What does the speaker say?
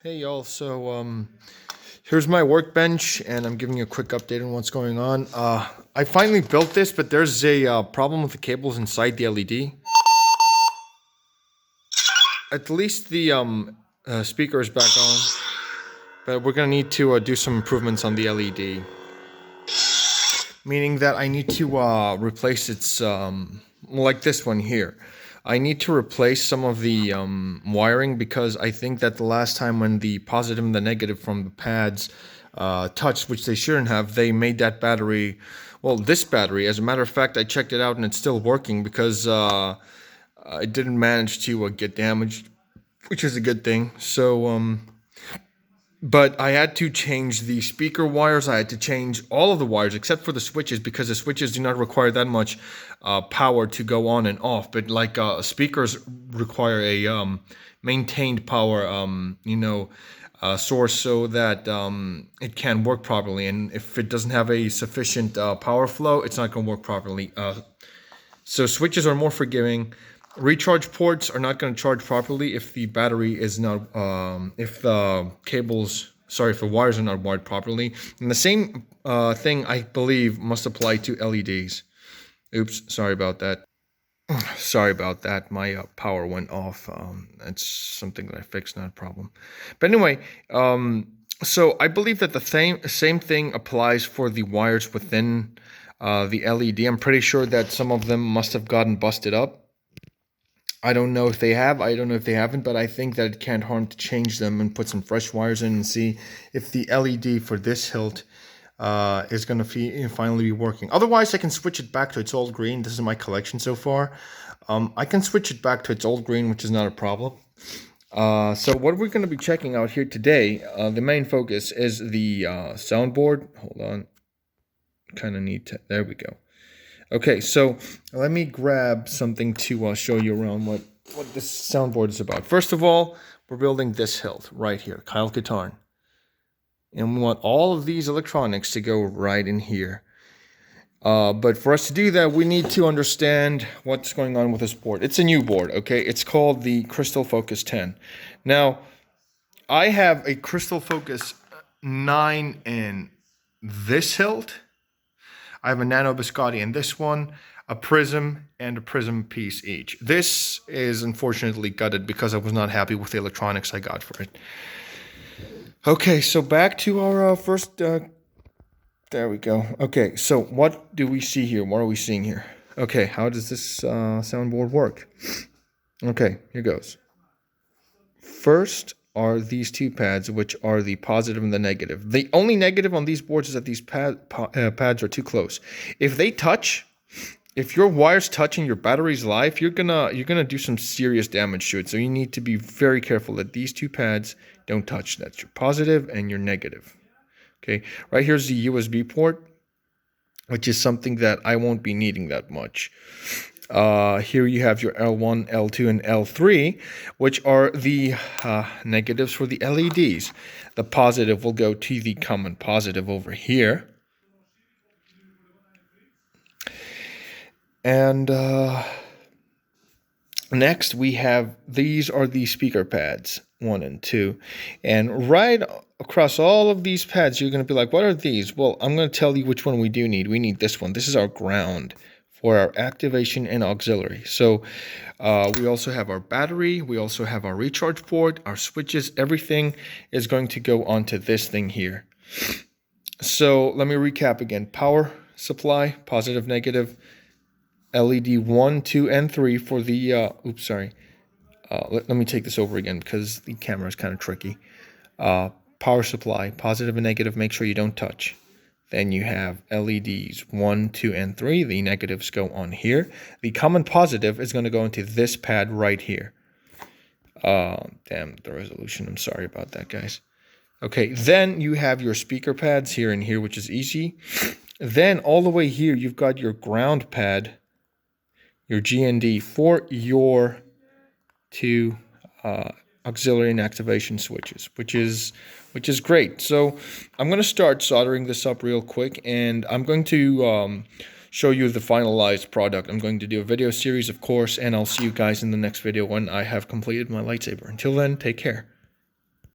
Hey y'all, here's my workbench and I'm giving you a quick update on what's going on. I finally built this, but there's a problem with the cables inside the LED. At least the speaker is back on, but we're gonna need to do some improvements on the LED. Meaning that I need to replace its, like this one here. I need to replace some of the wiring because I think that the last time when the positive and the negative from the pads touched, which they shouldn't have, they made that battery, well, this battery, as a matter of fact, I checked it out and it's still working because it didn't manage to get damaged, which is a good thing. But I had to change the speaker wires. I had to change all of the wires except for the switches because the switches do not require that much power to go on and off. But like speakers require a maintained power, source so that it can work properly. And if it doesn't have a sufficient power flow, it's not going to work properly. So switches are more forgiving. Recharge ports are not going to charge properly if the battery is not, if the wires are not wired properly. And the same thing, I believe, must apply to LEDs. Oops, sorry about that. Sorry about that. My power went off. That's something that I fixed, not a problem. But anyway, so I believe that the same thing applies for the wires within the LED. I'm pretty sure that some of them must have gotten busted up. I don't know if they have, I don't know if they haven't, but I think that it can't harm to change them and put some fresh wires in and see if the LED for this hilt is going to finally be working. Otherwise, I can switch it back to its old green. This is my collection so far. I can switch it back to its old green, which is not a problem. So what we're going to be checking out here today, the main focus is the soundboard. Hold on. Kind of need to, there we go. Okay, so let me grab something to show you around what this soundboard is about. First of all, we're building this hilt right here, Kyle Katarn. And we want all of these electronics to go right in here. But for us to do that, we need to understand what's going on with this board. It's a new board, okay? It's called the Crystal Focus 10. Now, I have a Crystal Focus 9 in this hilt. I have a Nano Biscotti in this one, a prism, and a prism piece each. This is unfortunately gutted because I was not happy with the electronics I got for it. Okay, so back to our first, there we go. Okay, so what do we see here? What are we seeing here? Okay, how does this soundboard work? Okay, here goes. First are these two pads, which are the positive and the negative. The only negative on these boards is that these pads are too close. If they touch, if your wires touch and your battery's live, you're gonna do some serious damage to it. So you need to be very careful that these two pads don't touch. That's your positive and your negative. Okay, right here's the USB port, which is something that I won't be needing that much. Here you have your L1, L2, and L3, which are the negatives for the LEDs. The positive will go to the common positive over here. And next we have, these are the speaker pads, 1 and 2. And right across all of these pads, you're going to be like, what are these? Well, I'm going to tell you which one we do need. We need this one. This is our ground for our activation and auxiliary. So we also have our battery, we also have our recharge port, our switches, everything is going to go onto this thing here. So let me recap again. Power supply, positive, negative, LED 1, 2, and 3 for the, let me take this over again because the camera is kind of tricky. Power supply, positive and negative, make sure you don't touch. Then you have LEDs 1, 2, and 3. The negatives go on here. The common positive is going to go into this pad right here. Damn, the resolution. I'm sorry about that, guys. Okay, then you have your speaker pads here and here, which is easy. Then all the way here, you've got your ground pad, your GND for your two auxiliary and activation switches, which is great. So I'm going to start soldering this up real quick, and I'm going to show you the finalized product. I'm going to do a video series, of course, and I'll see you guys in the next video when I have completed my lightsaber. Until then, take care.